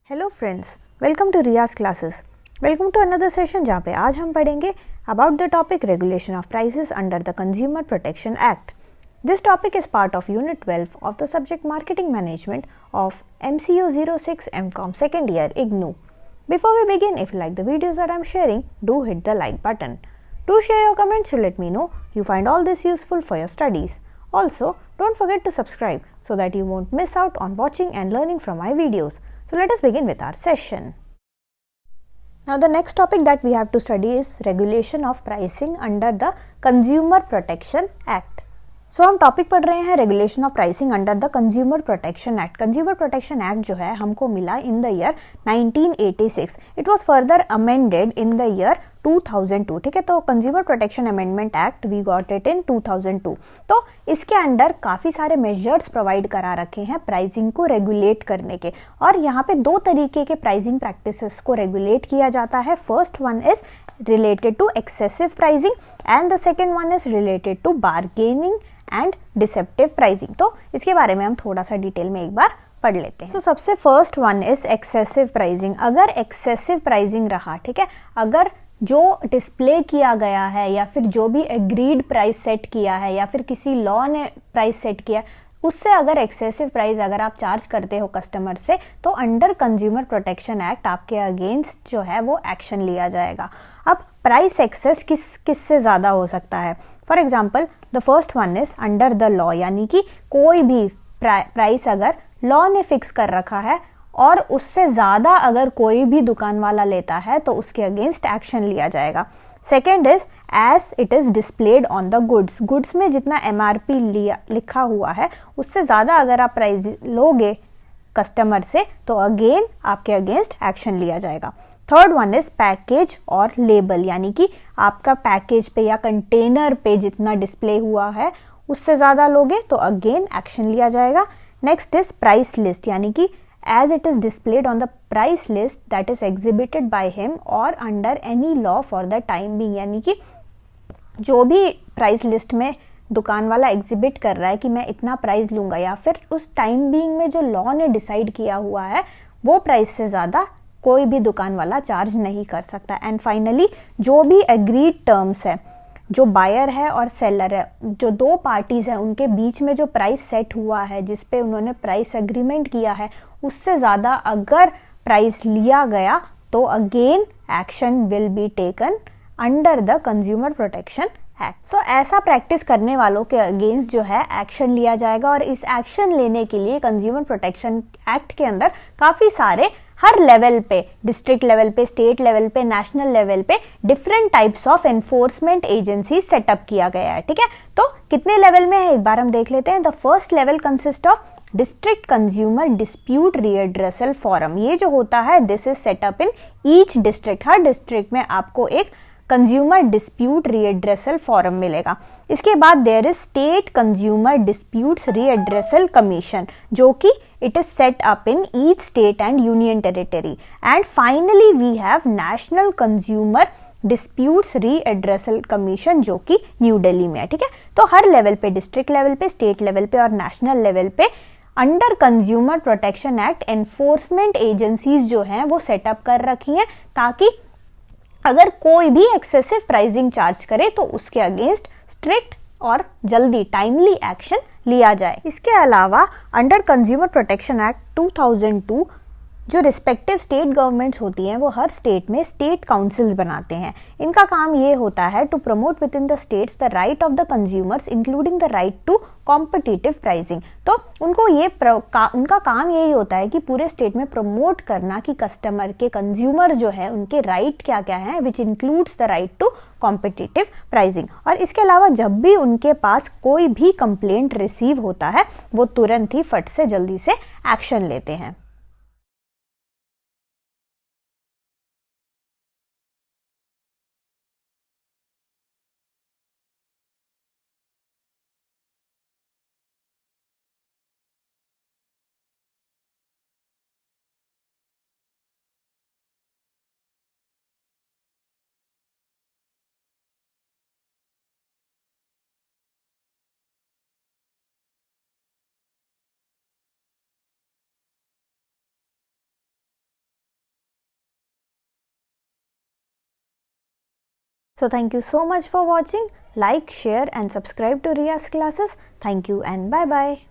Hello friends, welcome to Riyaz classes. Welcome to another session जहाँ पे आज हम पढ़ेंगे about the topic regulation of prices under the consumer protection act. This topic is part of unit 12 of the subject marketing management of MCU 06 MCOM second year IGNOU. Before we begin, if you like the videos that I'm sharing, do hit the like button. Do share your comments to let me know you find all this useful for your studies. Also, don't forget to subscribe so that you won't miss out on watching and learning from my videos. So let us begin with our session. Now the next topic that we have to study is regulation of pricing under the Consumer Protection Act. So हम topic पढ़ रहे हैं regulation of pricing under the consumer protection act. Consumer protection act जो है हमको मिला in the year 1986। It was further amended in the year 2002। ठीक है, तो consumer protection amendment act we got it in 2002। तो इसके अंडर काफ़ी सारे मेजर्स प्रोवाइड करा रखे हैं प्राइसिंग को रेगुलेट करने के, और यहाँ पे दो तरीके के प्राइसिंग प्रैक्टिसेस को रेगुलेट किया जाता है। First one is related to excessive pricing and the second one is related to bargaining and deceptive pricing। तो इसके बारे में हम थोड़ा सा डिटेल में एक बार पढ़ लेते हैं। तो सबसे first one is excessive pricing. अगर एक्सेसिव प्राइसिंग रहा, ठीक है, अगर जो डिस्प्ले किया गया है या फिर जो भी एग्रीड प्राइस सेट किया है या फिर किसी लॉ ने प्राइस सेट किया है, उससे अगर एक्सेसिव प्राइस अगर आप चार्ज करते हो कस्टमर से, तो अंडर कंज्यूमर प्रोटेक्शन एक्ट आपके अगेंस्ट जो है वो एक्शन लिया जाएगा। अब प्राइस एक्सेस किससे ज़्यादा हो सकता है? For example the first one is under the law, यानी कि कोई भी प्राइस अगर लॉ ने फिक्स कर रखा है और उससे ज़्यादा अगर कोई भी दुकान वाला लेता है तो उसके अगेंस्ट एक्शन लिया जाएगा। Second is as it is displayed on the goods. Goods में जितना MRP लिखा हुआ है उससे ज़्यादा अगर आप प्राइस लोगे कस्टमर से तो अगेन आपके अगेंस्ट एक्शन लिया जाएगा। थर्ड वन इज पैकेज और लेबल, यानी कि आपका पैकेज पे या कंटेनर पे जितना डिस्प्ले हुआ है उससे ज़्यादा लोगे तो अगेन एक्शन लिया जाएगा। नेक्स्ट इज प्राइस लिस्ट, यानी कि as it is displayed on the price list that is exhibited by him or under any law for the time being, यानी कि जो भी प्राइस लिस्ट में दुकान वाला एग्जिबिट कर रहा है कि मैं इतना प्राइस लूँगा या फिर उस टाइम बीइंग में जो लॉ ने डिसाइड किया हुआ है वो प्राइस से ज़्यादा कोई भी दुकान वाला चार्ज नहीं कर सकता। एंड फाइनली जो भी एग्रीड टर्म्स है, जो बायर है और सेलर है, जो दो पार्टीज हैं उनके बीच में जो प्राइस सेट हुआ है जिस पे उन्होंने प्राइस एग्रीमेंट किया है, उससे ज़्यादा अगर प्राइस लिया गया तो again action will be taken under the consumer protection act. So ऐसा प्रैक्टिस करने वालों के अगेंस्ट जो है एक्शन लिया जाएगा, और इस एक्शन लेने के लिए कंज्यूमर प्रोटेक्शन एक्ट के अंदर काफ़ी सारे हर लेवल पे, डिस्ट्रिक्ट लेवल पे, स्टेट लेवल पे, नेशनल लेवल पे different types of enforcement agency setup किया गया है। ठीक है, तो कितने लेवल में है एक बार हम देख लेते हैं। The first level consist of district consumer dispute redressal forum. ये जो होता है this is setup in each district. हर डिस्ट्रिक्ट में आपको एक कंज्यूमर डिस्प्यूट रिएड्रेसल फोरम मिलेगा। इसके बाद there is state consumer disputes redressal commission, जो कि it is set up in each state and union territory. And finally we have national consumer disputes readdressal commission, जो कि न्यू दिल्ली में है। ठीक है, तो हर लेवल पे, डिस्ट्रिक्ट लेवल पे, स्टेट लेवल पे और नेशनल लेवल पे under consumer protection act enforcement agencies जो हैं वो सेटअप कर रखी हैं, ताकि अगर कोई भी एक्सेसिव प्राइसिंग चार्ज करे तो उसके अगेंस्ट स्ट्रिक्ट और जल्दी टाइमली एक्शन लिया जाए। इसके अलावा अंडर कंज्यूमर प्रोटेक्शन एक्ट 2002 जो रिस्पेक्टिव स्टेट गवर्नमेंट्स होती हैं वो हर स्टेट में स्टेट काउंसिल्स बनाते हैं। इनका काम ये होता है to promote within the states the right of the consumers including the right to competitive pricing. तो उनको ये उनका काम यही होता है कि पूरे स्टेट में प्रमोट करना कि कस्टमर के, कंज्यूमर जो है उनके राइट क्या क्या हैं, which includes the right to competitive pricing. और इसके अलावा जब भी उनके पास कोई भी कंप्लेंट रिसीव होता है वो तुरंत ही फट से जल्दी से एक्शन लेते हैं। So thank you so much for watching. Like, share and subscribe to Riya's classes. Thank you and bye bye.